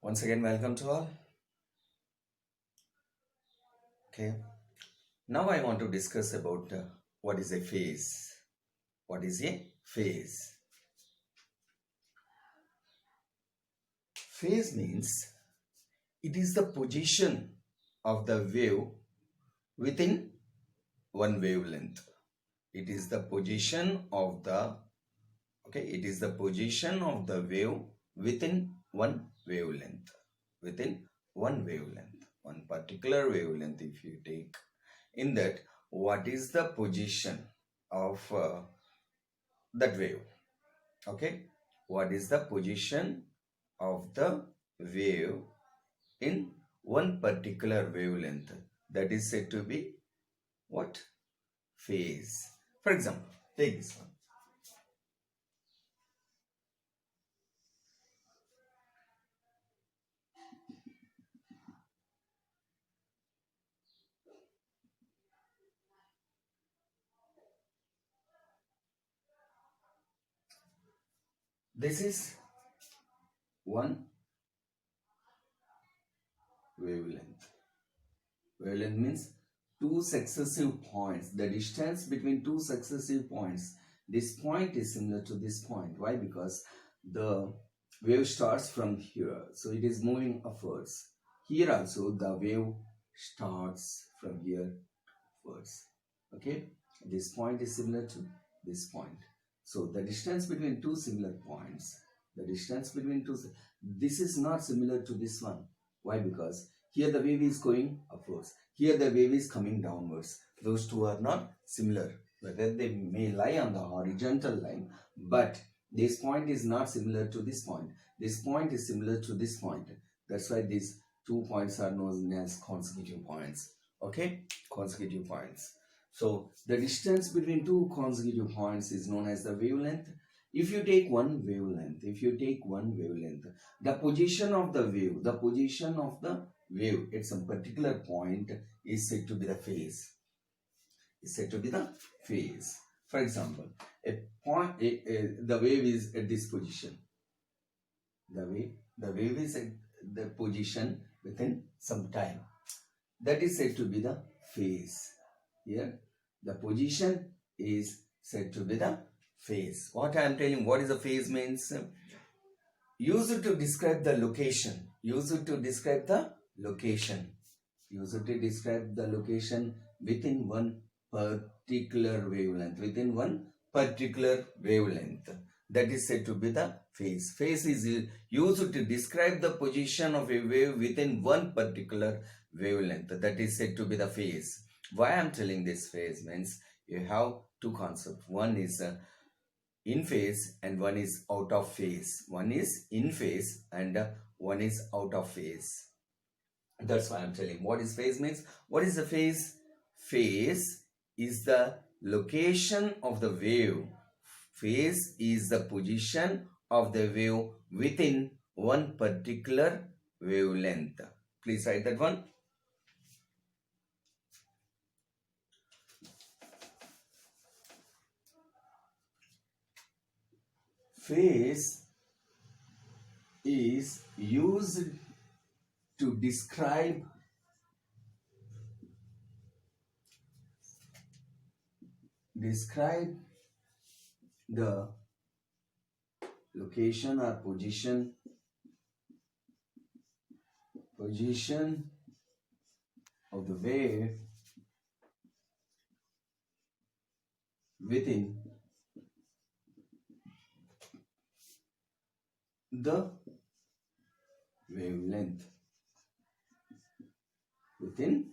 Once again, welcome to all. Okay, now I want to discuss about what is a phase. What is a phase? Phase means it is the position of the wave within one wavelength. It is the position of the it is the position of the wave within one wavelength. Within one wavelength, one particular wavelength. If you take in that, what is the position of that wave? Okay, what is the position of the wave in one particular wavelength? That is said to be what? Phase. For example, take this one. This is one wavelength. Wavelength means two successive points. The distance between two successive points. This point is similar to this point. Why? Because the wave starts from here. So it is moving upwards. Here also the wave starts from here upwards. Okay. This point is similar to this point. So the distance between two similar points. This is not similar to this one. Why? Because here the wave is going upwards. Here the wave is coming downwards. Those two are not similar. Whether they may lie on the horizontal line, but this point is not similar to this point. This point is similar to this point. That's why these 2 points are known as consecutive points. Okay, consecutive points. So the distance between two consecutive points is known as the wavelength. If you take one wavelength, the position of the wave at some particular point is said to be the phase. For example, the wave is at this position. The wave is at the position within some time. That is said to be the phase. Here, the position is said to be the phase. What I am telling, what is a phase means? Used to describe the location. Within one particular wavelength. That is said to be the phase. Phase is used to describe the position of a wave within one particular wavelength. That is said to be the phase. Why I am telling this phase means you have two concepts. One is in phase and one is out of phase. One is in phase and one is out of phase. That's why I'm telling what is phase means. What is the phase? Phase is the location of the wave. Phase is the position of the wave within one particular wavelength. Please write that one. Phase is used to describe the location or position of the wave within the wavelength. Within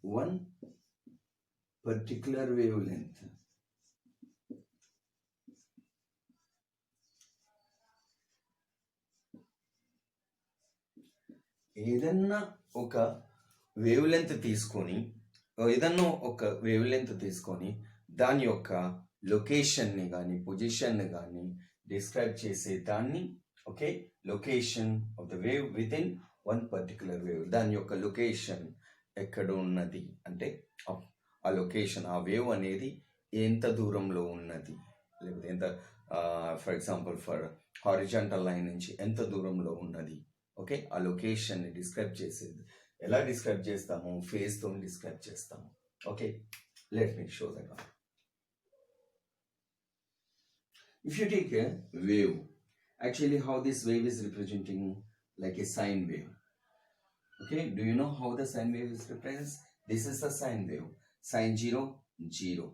one particular wavelength. ఏదన్నా ఒక wavelength తీసుకొని దాని యొక్క లొకేషన్ని కానీ పొజిషన్ని కానీ describe చేసే దాన్ని location of the wave with in one particular wave. దాని యొక్క లొకేషన్ ఎక్కడ ఉన్నది అంటే ఆ లొకేషన్, ఆ వేవ్ అనేది ఎంత దూరంలో ఉన్నది లేకపోతే ఎంత for example for horizontal line నుంచి ఎంత దూరంలో ఉన్నది, ఓకే, ఆ లొకేషన్ని డిస్క్రైబ్ చేసేది ఎలా డిస్క్రైబ్ చేస్తాము, ఫేజ్తో డిస్క్రైబ్ చేస్తాము. Okay, let me show that one. If you take a wave, actually how this wave is representing like a sine wave. Okay, do you know how the sine wave is represented? This is the sine wave. Sine 0, 0.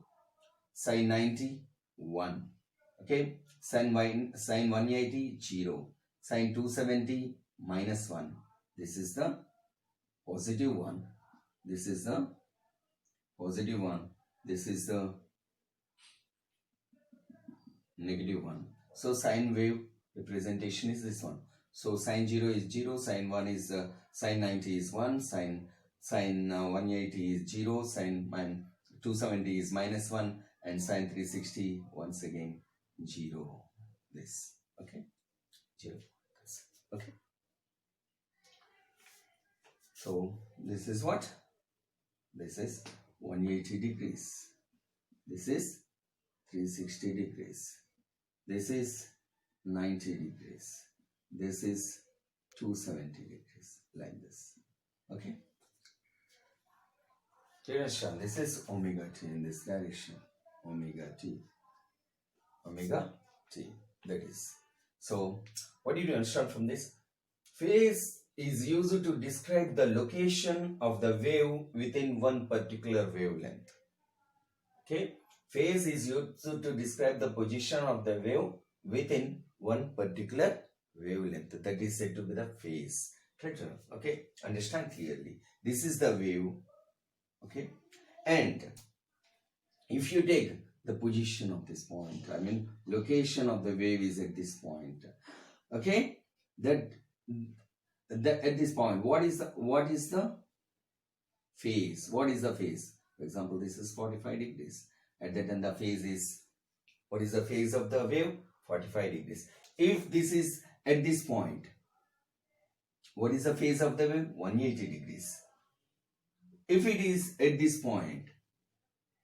Sine 90, 1. Okay, sine 180, 0. Sine 270, -1. This is the positive one. This is the positive one. This is the negative one. So sine wave representation is this one. So sine 0 is 0, sine 1 is sine 90 is 1, sine 180 is 0, sine 270 is -1, and sine 360 once again 0. This, okay, 0. Okay. So this is what? This is 180 degrees. This is 360 degrees. This is 90 degrees. This is 270 degrees, like this. Okay. Direction. This is omega t in this direction. Omega t. Omega t. That is. So, what did you understand from this? Phase is used to describe the location of the wave within one particular wavelength. Okay. Phase is used to describe the position of the wave within one particular wavelength. That is said to be the phase. Okay, understand clearly. This is the wave. Okay, and if you take the position of this point, I mean location of the wave is at this point. Okay, that at this point, what is the phase? What is the phase? For example, this is 45 degrees. At that end, the phase is, what is the phase of the wave? 45 degrees. If this is at this point, what is the phase of the wave? 180 degrees. If it is at this point,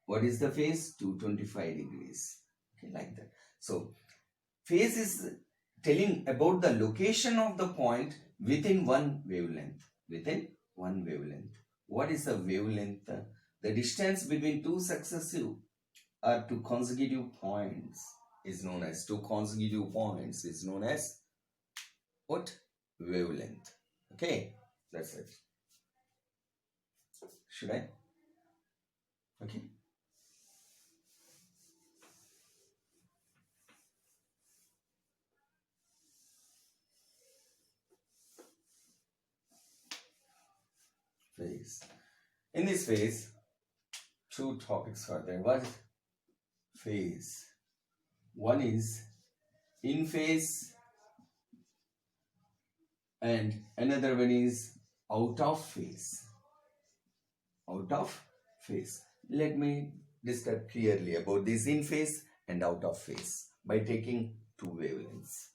what is the phase? 225 degrees. Okay, like that. So, phase is telling about the location of the point within one wavelength. Within one wavelength. What is the wavelength? The distance between two successive or two consecutive points is known as what? Wavelength. Okay, that's it. Should I? Okay. Phase. In this phase, two topics are there. What is phase? One is in phase and another one is out of phase. Out of phase. Let me describe clearly about this in phase and out of phase by taking two wavelengths.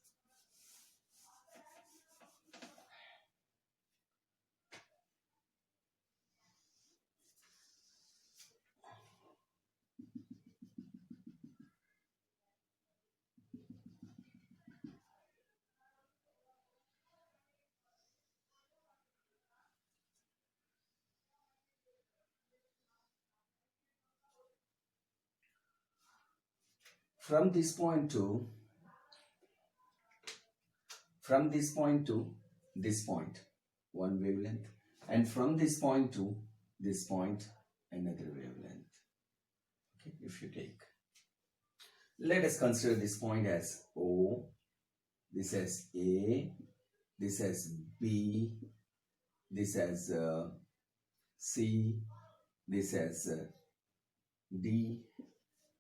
From this point to this point, one wavelength, and from this point to this point, another wavelength. Okay, if you take, let us consider this point as O, this as A, this as B, this as C, this as D,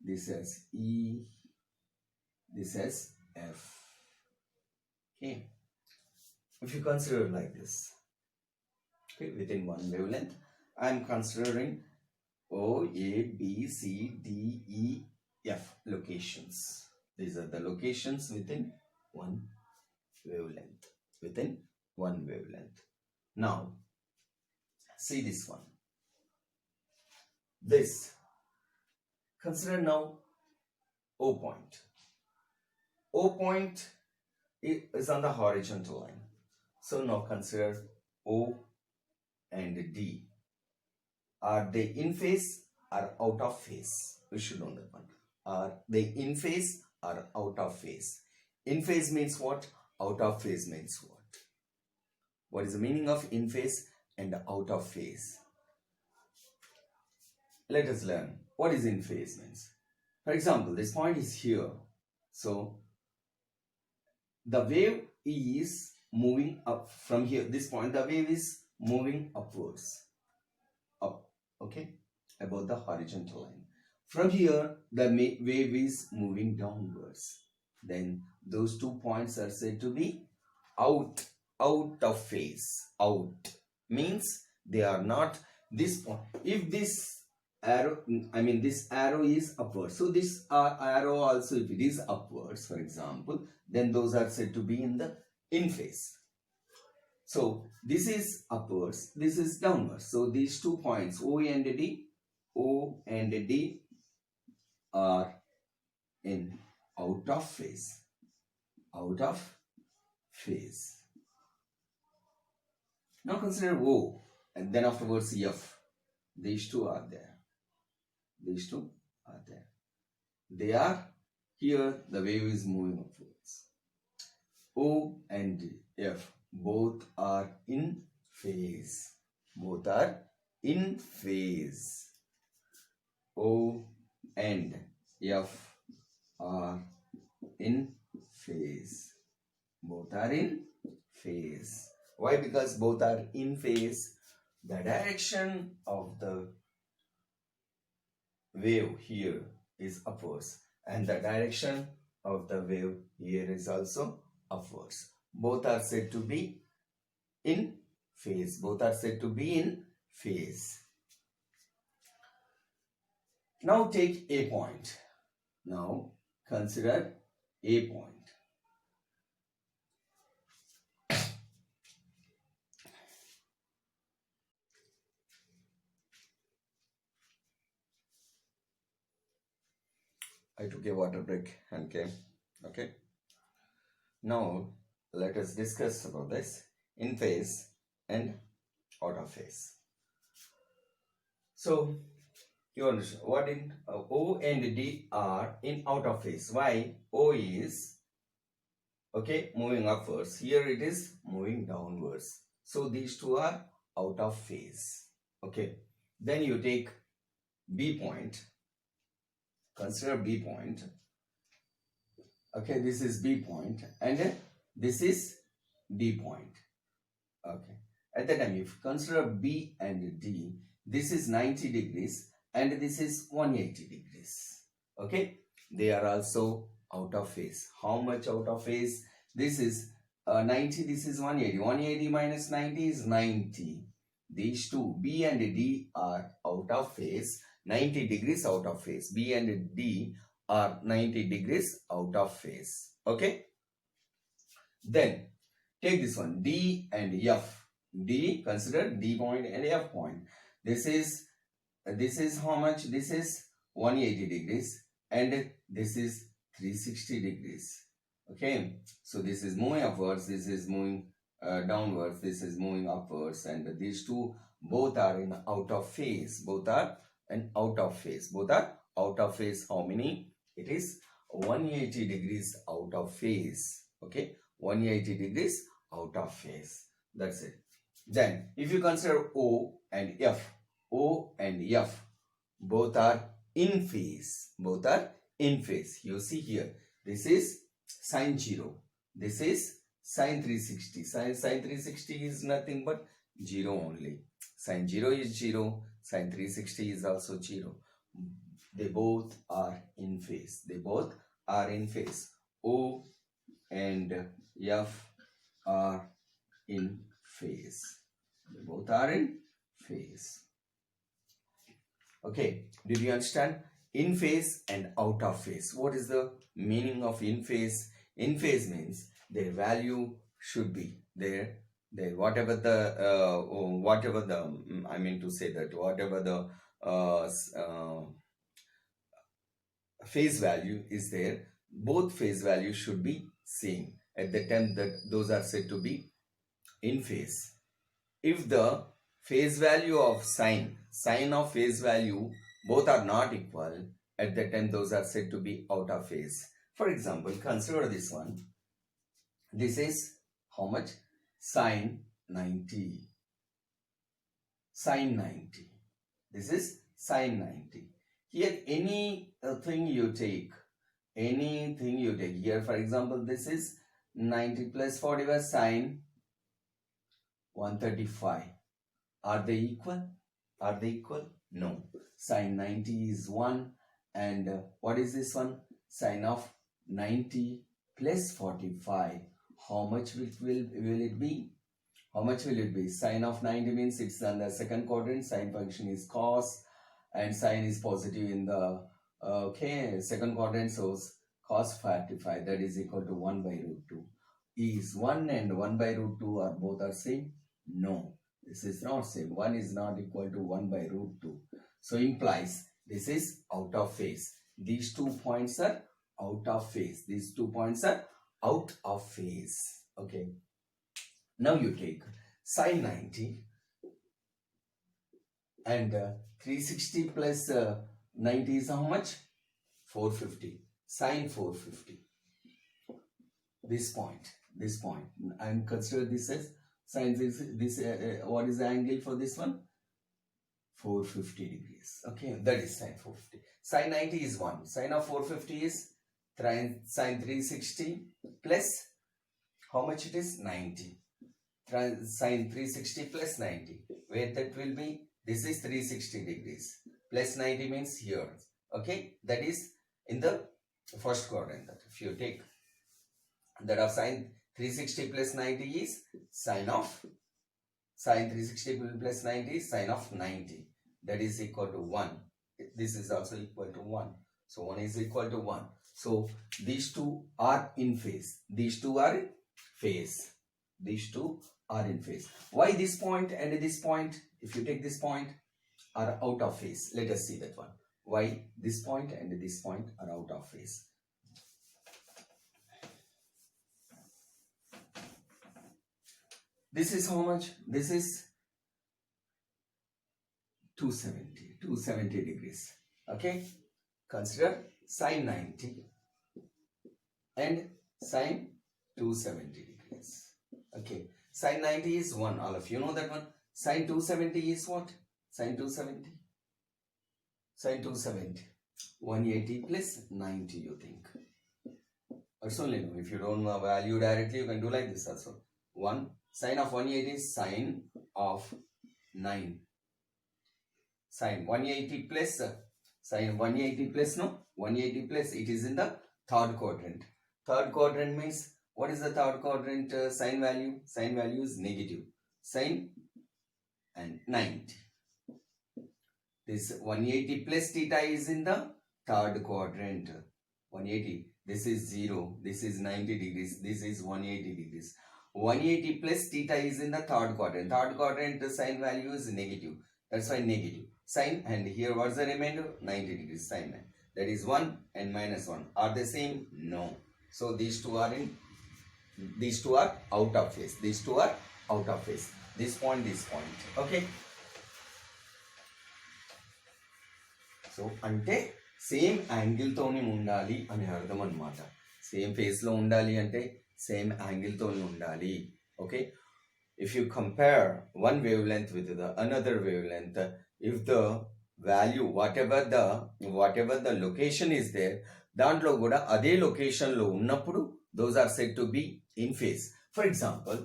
this as E, this as F. Okay, if you consider like this, okay, within one wavelength, I am considering O, A, B, C, D, E, F locations. These are the locations within one wavelength. Within one wavelength. Now, see this one. This. Consider now O point. O point is on the horizontal line. So now consider O and D. Are they in phase or out of phase? We should know that one. Are they in phase or out of phase? In phase means what? Out of phase means what? What is the meaning of in phase and out of phase? Let us learn what is in phase means. For example, this point is here. So the wave is moving up from here. This point, the wave is moving upwards. Up, okay, above the horizontal line. From here, the wave is moving downwards. Then those 2 points are said to be out of phase. Out means they are not this point. If this arrow, this arrow is upwards, so this arrow also, if it is upwards, for example, then those are said to be in phase. So this is upwards, this is downwards. So these 2 points O and D are in out of phase. Out of phase. Now consider O and then afterwards F. These two are there. These two are there. They are here, the wave is moving upwards. O and F both are in phase. Both are in phase. O and F are in phase. Both are in phase. Why? Because both are in phase. The direction of the wave here is upwards and the direction of the wave here is also upwards. Both are said to be in phase. Both are said to be in phase. Now take a point. Now consider a point. I took a water break and came. Okay. Now let us discuss about this in phase and out of phase. So you understand what in O and D are in out of phase. Why? O is moving upwards. Here it is moving downwards. So these two are out of phase. Okay. Then you take B point. Consider B point. Okay, this is B point and this is D point. Okay. At that time, if you consider B and D, this is 90 degrees and this is 180 degrees. Okay. They are also out of phase. How much out of phase? This is 90, this is 180. 180 minus 90 is 90. These two, B and D, are out of phase. 90 degrees out of phase. B and D are 90 degrees out of phase. Okay. Then take this one, D and F. D, consider D point and F point. This is how much? This is 180 degrees and this is 360 degrees. Okay. So this is moving upwards, this is moving downwards, this is moving upwards, and these two both are in out of phase. Both are and out of phase. Both are out of phase. How many? It is 180 degrees out of phase. Okay, 180 degrees out of phase. That's it. Then if you consider O and F, O and F both are in phase. Both are in phase. You see here, this is sine 0. This is sine 360. Sine 360 is nothing but 0 only. Sine 0 is 0. Sine 360 is also 0. They both are in phase. They both are in phase. O and F are in phase. They both are in phase. Okay. Did you understand? In phase and out of phase. What is the meaning of in phase? In phase means their value should be there. Whatever the phase value is there, both phase values should be same at the time that those are said to be in phase. If the phase value of sine of phase value both are not equal, at that time those are said to be out of phase. For example, consider this one. This is how much? Sine 90. Sine 90. This is sine 90. Here anything you take. Here, for example, this is 90 plus 40 was sine 135. Are they equal? No. Sine 90 is 1, and what is this one? Sine of 90 plus 45. How much will it be? How much will it be? Sine of 90 means it's on the second quadrant. Sine function is cos, and sine is positive in the second quadrant. So cos 45, that is equal to 1 by root 2. Is 1 and 1 by root 2 are both are same? No, this is not same. 1 is not equal to 1 by root 2. So implies this is out of phase. These 2 points are out of phase. These 2 points are out of phase. Okay. Now you take sine 90 and 360 plus 90 is how much? 450. Sine 450. This point, and consider this as sine this. What is the angle for this one? 450 degrees. Okay, that is sine 450. Sine 90 is 1. Sine of 450 is sine 360 plus how much it is? 90. Sine 360 plus 90. Where that will be? This is 360 degrees. Plus 90 means here. Okay, that is in the first quadrant. That if you take that of sine 360 plus 90 is sine 360 plus 90 is sine of 90. That is equal to 1. This is also equal to 1. So 1 is equal to 1. So these two are in phase. These two are in phase. Why this point and this point, if you take this point, are out of phase? Let us see that one. Why this point and this point are out of phase? This is how much? This is 270 degrees. Okay, consider sine 90 and sine 270 degrees. Okay, sine 90 is 1. All of you know that one. Sine 270 is what? Sine 270. 180 plus 90, you think. That's only no. If you don't know value directly, you can do like this also. 1. Sine of 180 is sine of 9. Sine 180 plus sine 180 plus no 180 plus, it is in the third quadrant. Third quadrant means what is the third quadrant sine value? Sine value is negative. Sine and 90. This 180 plus theta is in the third quadrant. 180. This is 0. This is 90 degrees. This is 180 degrees. 180 plus theta is in the third quadrant. Third quadrant sine value is negative. That's why negative. Sine, and here what's the remainder? 90 degrees sine. That is 1 and minus 1. Are they same? No. So these two are out of phase. These two are out of phase. This point. Okay. So ante same angle toni undali ani ardham anamata. Same phase lo undali ante same angle toni undali. Okay. If you compare one wavelength with the another wavelength, if the value whatever the location is there, దాంట్లో కూడా అదే location లో ఉన్నప్పుడు those are said to be in phase. For example,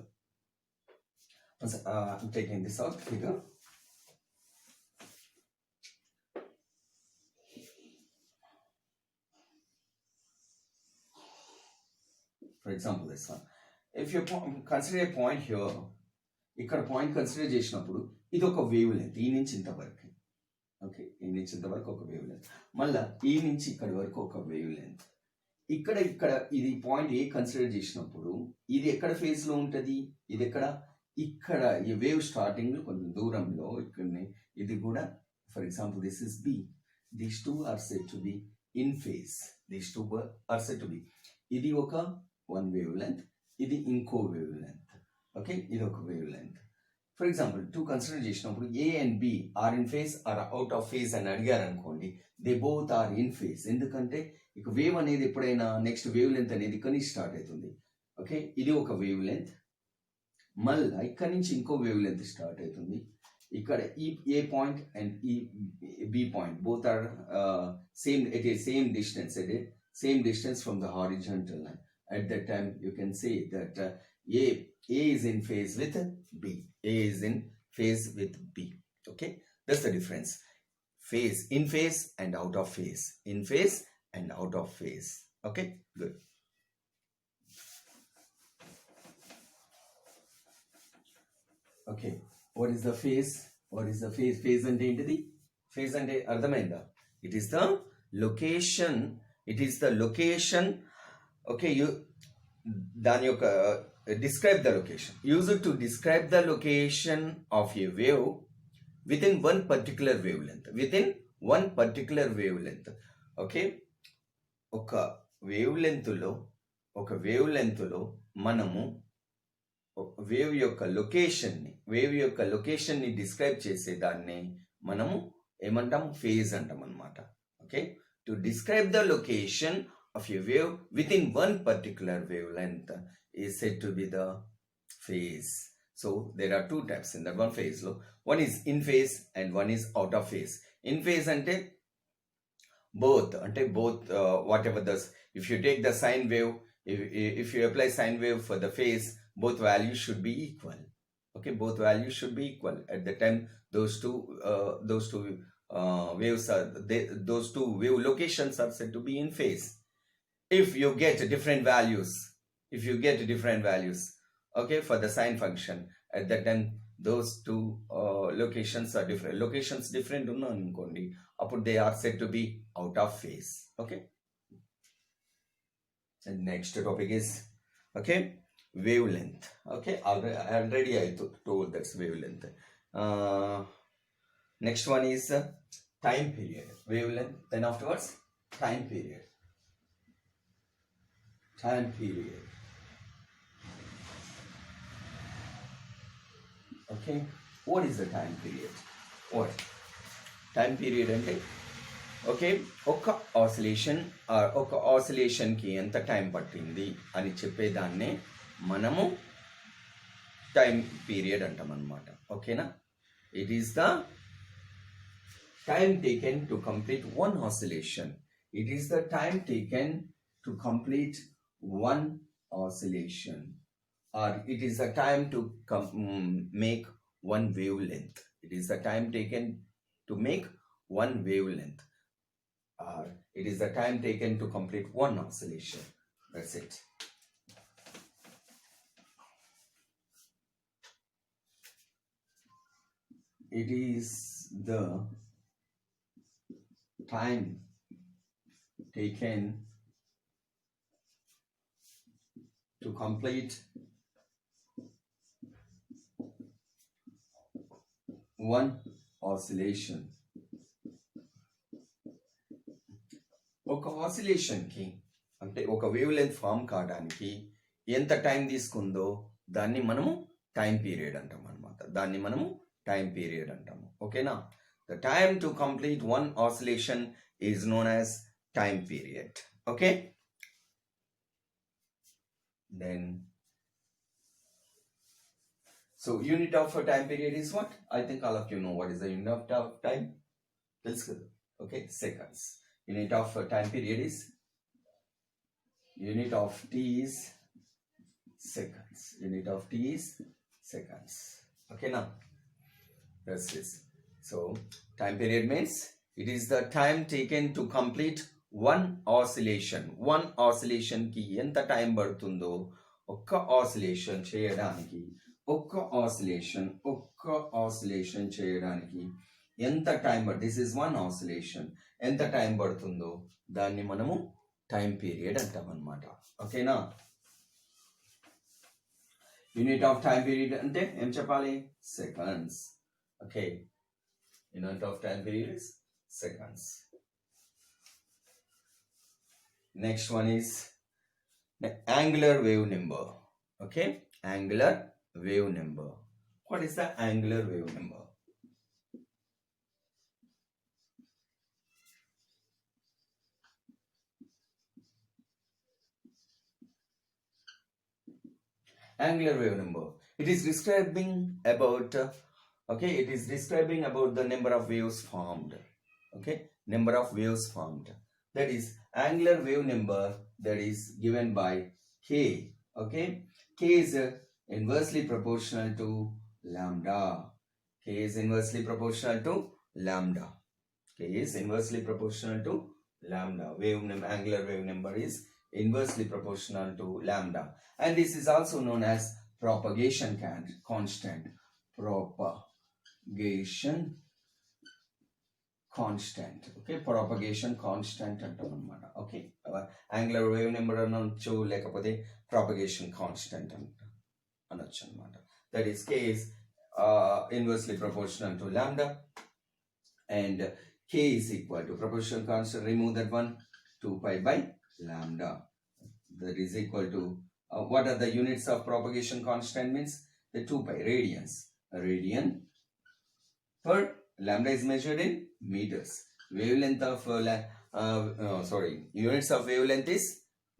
I'm taking this out figure. For example, this one. If you consider a point here, ఇక్కడ point consider చేసినప్పుడు ఇది ఒక wave length, ఈ నుంచి ఇంతవరకు. ఓకే, ఈ నుంచి ఇంతవరకు ఒక వేవ్ లెంత్, మళ్ళీ ఈ నుంచి ఇక్కడి వరకు ఒక వేవ్ లెంత్. ఇక్కడ ఇది పాయింట్ ఏ కన్సిడర్ చేసినప్పుడు ఇది ఎక్కడ ఫేజ్ లో ఉంటది? ఇది ఇక్కడ ఈ వేవ్ స్టార్టింగ్ కొంచెం దూరంలో ఇక్కడనే. ఇది కూడా for example this is B. These two are said to be in phase. These two are said to be. ఇది ఒక one wavelength, ఇది ఇంకో wavelength. ఓకే, ఇది ఒక wavelength. For example two consider చేసినప్పుడు A and B are in phase or out of phase అని అడిగారు అనుకోండి, they both are in phase. ఎందుకంటే ఇక వేవ్ అనేది ఎప్పుడైనా నెక్స్ట్ వేవ్ లెంత్ అనేది ఇక్కడ నుంచి స్టార్ట్ అవుతుంది. ఓకే, ఇది ఒక వేవ్ లెంత్, మళ్ళీ ఇక్కడ నుంచి ఇంకో వేవ్ లెంత్ స్టార్ట్ అవుతుంది. ఇక్కడ ఈ ఏ పాయింట్ అండ్ ఈ B point both are same distance from the horizontal line. At that time you can say that A is in phase with B. A is in phase with B. Okay, that's the difference. Phase, in phase and out of phase. In phase and out of phase. Okay, good. Okay, what is the phase? What is the phase? Phase ante entidi? Phase ante ardhamainda? It is the location. It is the location. Okay, you దాని యొక్క describe the location. Use it to describe the location of a wave within one particular wavelength. Within one particular wavelength. Okay, ఒక wave లెంత్లో మనము wave యొక్క లొకేషన్ని describe చేసే దాన్ని మనము ఏమంటాం? ఫేజ్ అంటాం అన్నమాట. Okay, to describe the location of a wave within one particular wavelength is said to be the phase. So there are two types in that one phase. One is in phase and one is out of phase. In phase ante both whatever the, if you take the sine wave, if you apply sine wave for the phase, both values should be equal. Okay, both values should be equal at the time those two waves are those two wave locations are said to be in phase. If you get different values, okay, for the sine function, at that time those two locations are different. Locations different unna ankondi, appudu they are said to be out of phase. Okay, and next topic is, okay, wavelength. Okay, already I told that's wavelength. Next one is time period. Wavelength, then afterwards time period. Time period. Okay, what is the time period? What time period ante? Okay, oka oscillation ki enta time pattindi ani చెప్పేదాన్నే మనము time period అంటాం అన్నమాట. ఓకేనా, it is the time taken to complete one oscillation. It is the time taken to complete one oscillation, or it is the time to make one wavelength. It is the time taken to make one wavelength, or it is the time taken to complete one oscillation. That's it. It is the time taken to complete one oscillation. ఒక ఆసిలేషన్కి అంటే ఒక wave length form కావడానికి ఎంత time తీసుకుందో దాన్ని మనము time period అంటాం అనమాట. దాన్ని మనము టైం పీరియడ్ అంటాము. ఓకేనా, the time to complete one oscillation is known as time period. Okay, then so unit of time period is what? I think all of you know what is the unit of time. Okay, seconds. Unit of time period is, unit of t is seconds. Unit of t is seconds. Okay, now that's this. So time period means it is the time taken to complete one oscillation. One oscillation ki enta time పడుతుందో ఒక్క oscillation చేయడానికి, ఒక్క oscillation చేయడానికి ఎంత time పడుతుంది, this is one oscillation, ఎంత time పడుతుందో దాన్ని మనము టైం పీరియడ్ అంటాం అన్నమాట. ఓకేనా, యూనిట్ ఆఫ్ టైం పీరియడ్ అంటే ఏం చెప్పాలి? Seconds. Okay, unit of time period is seconds. Next one is the angular wave number. Okay, angular wave number. What is the angular wave number? Angular wave number. It is describing about it is describing about the number of waves formed. Okay, number of waves formed. That is angular wave number, that is given by k. Okay, k is inversely proportional to lambda. K is inversely proportional to lambda. K is inversely proportional to lambda. Angular wave number is inversely proportional to lambda, and this is also known as propagation constant. Propagation constant. Okay, propagation constant అంటాం అన్నమాట. Okay, angular wave number అనొచ్చు, లేకపోతే propagation constant అనొచ్చు అన్నమాట. That is k is inversely proportional to lambda, and k is equal to proportional constant. Remove that one, 2 pi by lambda. That is equal to what are the units of propagation constant? Means the 2 pi radians. Radian per lambda is measured in meters. Wavelength of units of wavelength is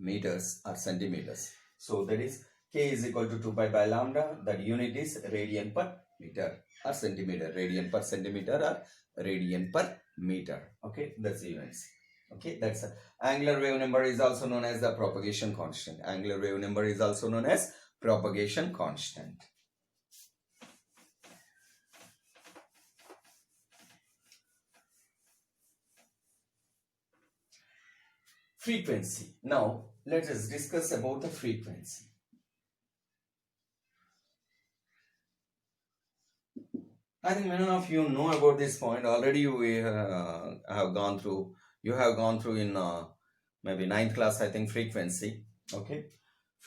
meters or centimeters. So that is k is equal to 2 pi by lambda. That unit is radian per meter or centimeter. Radian per centimeter or radian per meter. Okay, that's the units. Okay, that's angular wave number is also known as the propagation constant. Angular wave number is also known as propagation constant. Frequency. Now let us discuss about the frequency. I think many of you know about this point already. We have gone through. You have gone through in maybe 9th class, I think, frequency. Okay,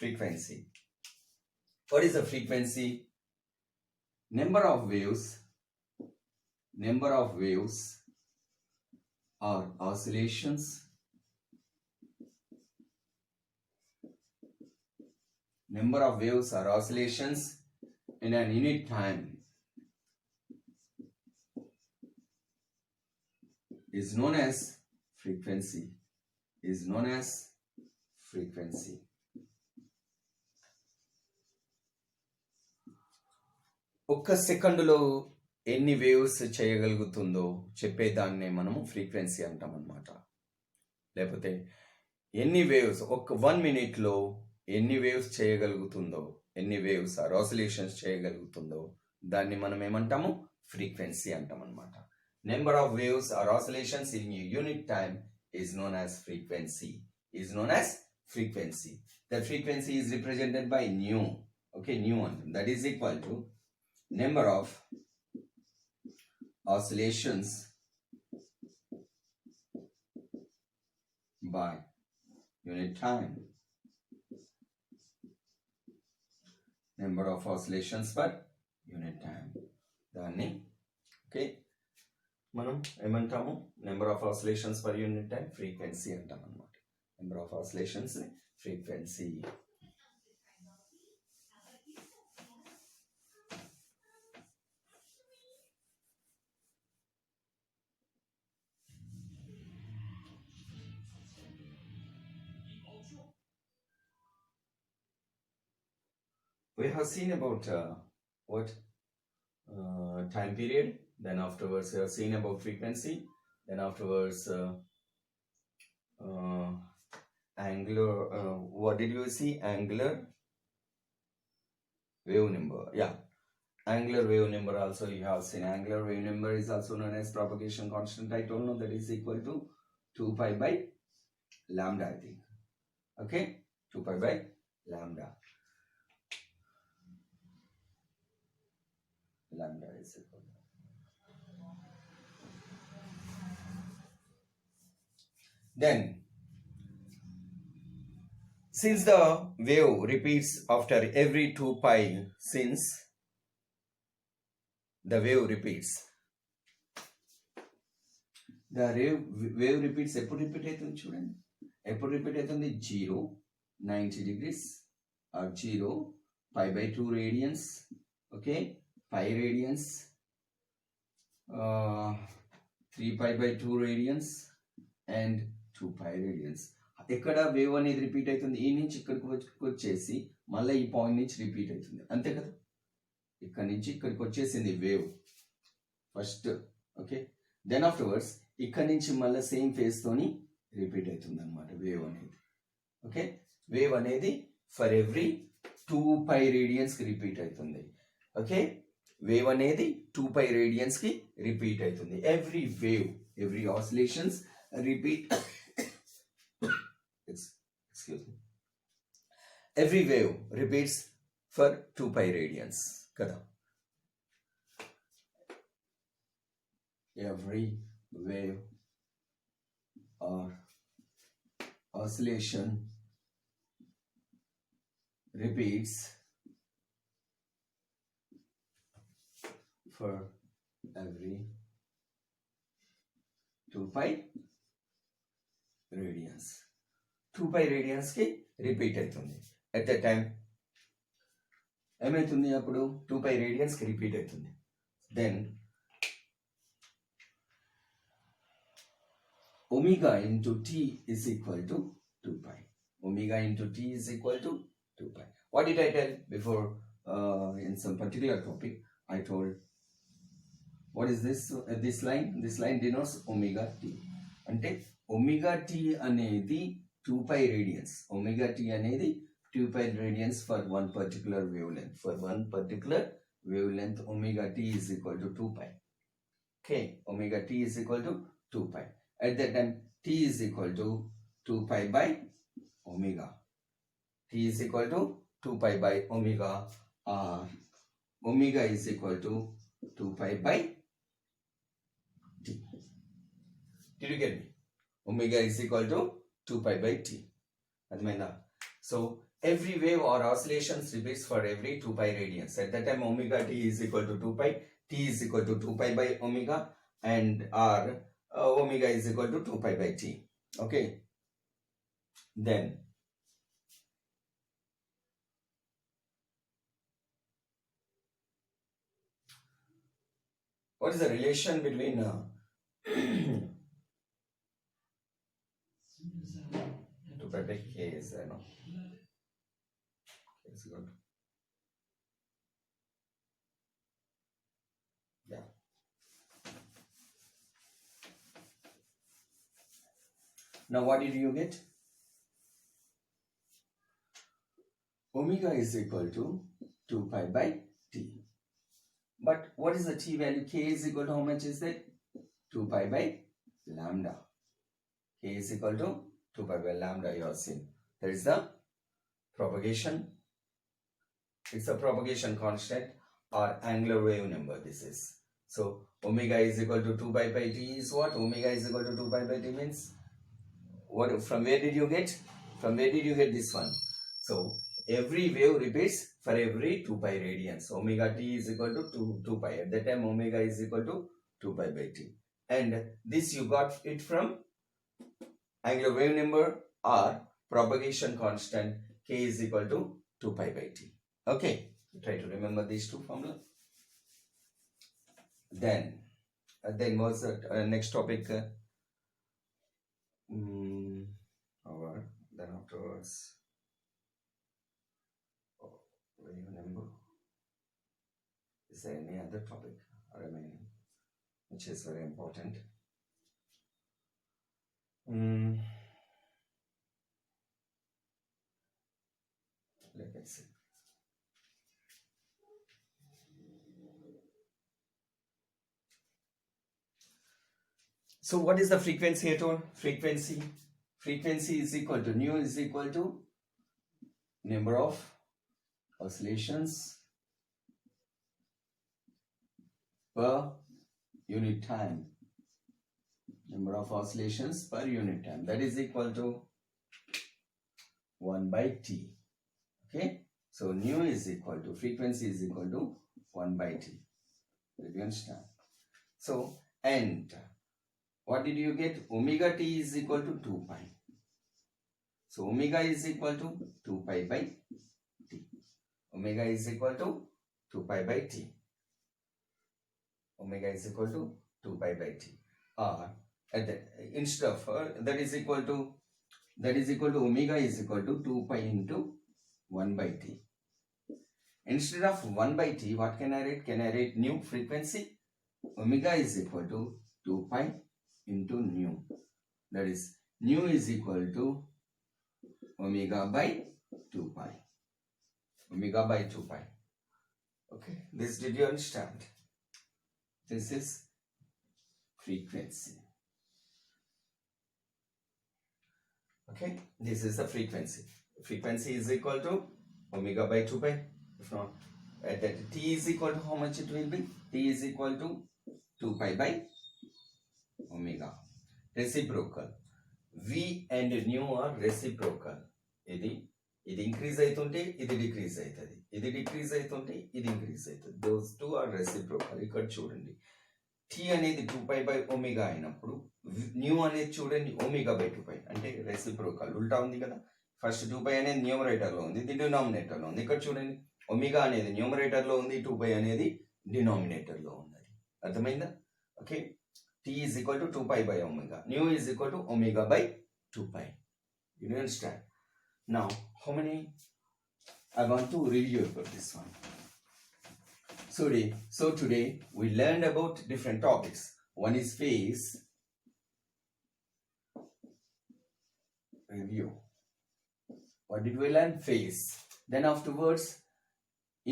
frequency. What is the frequency? Number of waves or oscillations number of waves or oscillations in an unit time is known as frequency. ఒక్క సెకండ్లో ఎన్ని waves చేయగలుగుతుందో చెప్పేదాన్నే మనము frequency అంటాం అన్నమాట. లేకపోతే ఎన్ని waves 1 మినిట్లో ఎన్ని వేవ్స్ చేయగలుగుతుందో, ఎన్ని వేవ్స్ ఆర్ ఆసిలేషన్స్ చేయగలుగుతుందో దాన్ని మనం ఏమంటాము? ఫ్రీక్వెన్సీ అంటాం అన్నమాట. Number of waves or oscillations in a unit time is known as frequency. The frequency is represented by nu. Okay, nu one. That is equal to number of oscillations by unit time. Number of oscillations per unit time. దాన్ని okay మనం ఏమంటాము? Number of oscillations per unit time frequency అంటాం అన్నమాట. Number of oscillations frequency. We have seen about time period. Then afterwards we have seen about frequency. Then afterwards angular, what did you see? Angular wave number. Yeah, angular wave number also you have seen. Angular wave number is also known as propagation constant. I told you that is equal to 2 pi by lambda, I think. Okay, 2 pi by lambda. Lambda is equal to. Then, since the wave repeats after every 2 pi, since the wave repeats, the wave repeats, ఎప్పుడు repeat అవుతుంది చూడండి. ఎప్పుడు repeat అవుతుంది? 0, 90 degrees or 0, pi by 2 radians, okay, pi radians, 3 pi by 2 radians and 2 pi radians. ఇక్కడ wave అనేది repeat అవుతుంది, ఈ నుంచి ఇక్కడికి వచ్చేసి మళ్ళీ ఈ పాయింట్ నుంచి రిపీట్ అవుతుంది, అంతే కదా. ఇక్కడ నుంచి ఇక్కడికి వచ్చేసింది wave first, okay. Then afterwards ఇక్కడ నుంచి మళ్ళీ సేమ్ ఫేజ్ తోని రిపీట్ అవుతుంది అనమాట వేవ్ అనేది, ఓకే. వేవ్ అనేది ఫర్ ఎవ్రీ 2 pi radians కి రిపీట్ అవుతుంది, ఓకే. వేవ్ అనేది 2 pi radians కి రిపీట్ అవుతుంది. Every wave, every oscillations repeat, excuse me, every wave repeats for 2 pi radians kada. Every wave or oscillation repeats for every 2 pi radians. 2 pi radians కి repeat అవుతుంది. At the time ఏమవుతుంది? అప్పుడు 2 pi radians కి repeat అవుతుంది. Then omega into t is equal to 2 pi. Omega into t is equal to 2 pi. What did I tell before in some particular topic? I told, what is this? This line? This line denotes omega t. అంటే omega t అనేది 2 pi radians. Omega t అనేది 2 pi radians for one particular wavelength. For one particular wavelength, omega t is equal to 2 pi. Okay, omega t is equal to 2 pi. At that time, t is equal to 2 pi by omega. T is equal to 2 pi by omega, or omega is equal to 2 pi by t. Did you get me? Omega is equal to 2 pi by t. Admaina. So every wave or oscillations repeats for every 2 pi radians. At that time, omega t is equal to 2 pi. T is equal to 2 pi by omega, and r omega is equal to 2 pi by t. Okay. Then what is the relation between 2 pi by k is no? It's good. Yeah. Now what did you get? Omega is equal to 2 pi by t. But what is the t value? K is equal to how much is that? 2 pi by lambda. K is equal to 2 pi by lambda, you have seen. There is the propagation. It's a propagation constant or angular wave number, this is. So omega is equal to 2 pi by t is what? Omega is equal to 2 pi by t means what? From where did you get? From where did you get this one? So every wave repeats for every 2 pi radians. Omega t is equal to 2 pi. At that time, omega is equal to 2 pi by t. And this you got it from angular wave number or propagation constant. K is equal to 2 pi by t. Okay, try to remember these two formulas. Then was the next topic. Then afterwards, wave number. Is there any other topic remaining which is very important? Let me see. So what is the frequency at all? Frequency is equal to nu is equal to number of oscillations per unit time. Number of oscillations per unit time. That is equal to 1 by t. Okay. So nu is equal to, frequency is equal to 1 by t. Did you understand? So, and what did you get? Omega t is equal to 2 pi. So omega is equal to 2 pi by t. Omega is equal to 2 pi by t. Omega is equal to 2 pi by t. Or at the, instead of that is equal to omega is equal to 2 pi into 1 by t. Instead of 1 by t, what can I write? Can I write new frequency? Omega is equal to 2 pi into nu. That is, nu is equal to omega by 2 pi. Omega by 2 pi. Okay, this did you understand? This is frequency. Okay, this is the frequency. Frequency is equal to omega by 2 pi. If not, that t is equal to how much it will be? T is equal to 2 pi by omega. Reciprocal. V and nu are reciprocal. Idi increase అయితుంటే ఇది decrease అవుతుంది. ఇది decrease అయితుంటే ఇది increase అవుతుంది. Those two are reciprocal. ఇక్కడ చూడండి. T అనేది 2 pi by omega అయినప్పుడు nu అనేది చూడండి omega by 2 pi అంటే reciprocal. ఉల్టా ఉంది కదా. ఫస్ట్ 2 pi అనేది న్యూమరేటర్ లో ఉంది, ఇది డినామినేటర్ లో ఉంది. ఇక్కడ చూడండి ఒమేగా అనేది న్యూమరేటర్ లో ఉంది, 2 pi అనేది డినామినేటర్ లో ఉంది. అర్థమైందా? Okay, t is equal to 2 pi by omega. Nu is equal to omega by 2 pi. You understand? Now, how many? I want to review about this one. So today we learned about different topics. One is phase. Review. What did we learn? Phase. Then afterwards,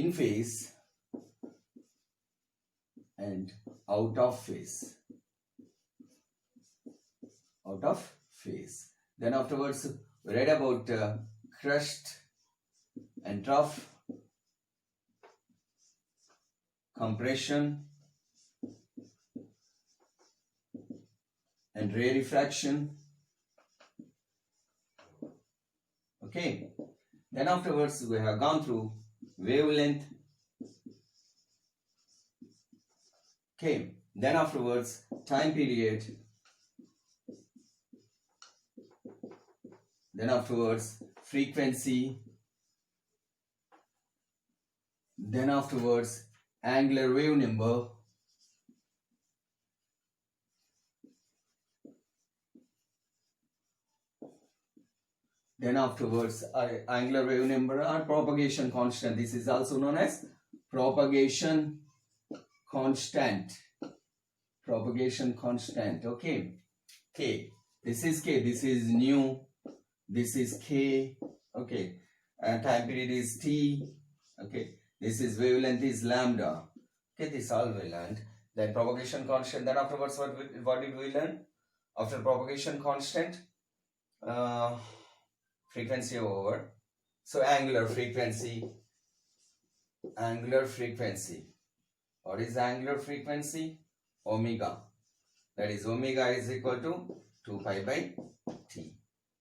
in phase and out of phase. Out of phase. Then afterwards, we read about crust and trough, compression and rarefaction. Okay. Then afterwards, we have gone through wavelength. Okay. Then afterwards, time period. Then afterwards, frequency. Then afterwards, angular wave number. Then afterwards, angular wave number or propagation constant. This is also known as propagation constant. Propagation constant. Okay. K. This is K. This is nu. This is K. Okay. And time period is T. Okay. This is wavelength is lambda. Okay. This all we learned. Then propagation constant. Then afterwards, what did we learn? After propagation constant, frequency over. So angular frequency. Angular frequency. What is angular frequency? Omega. That is omega is equal to 2 pi by t.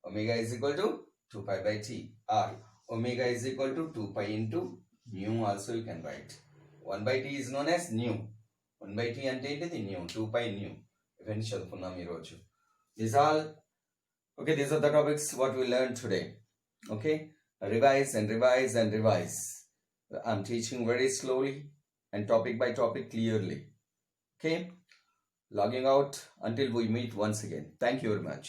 Omega is equal to 2 pi by t. Or omega is equal to 2 pi into nu also you can write. 1 by t is known as nu. 1 by t ante ఏంటిది nu. 2 pi nu. ఇవన్నీ చదువుకున్నాం ఈరోజు. These all, okay, these are the topics what we learned today. Okay, revise and revise and revise. I'm teaching very slowly and topic by topic clearly. Okay, logging out until we meet once again. Thank you very much.